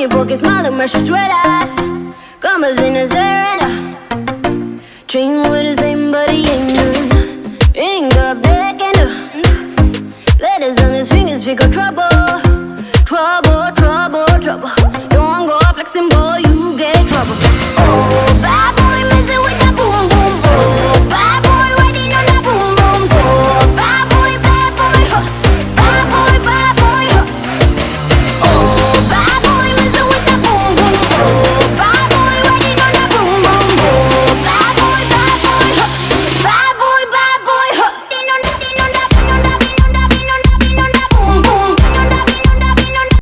Funny fucking smile and precious red eyes. Commas in his surrender. Dream with the same but he ain't none. Ring up neck and letters on his fingers speak of trouble. Trouble.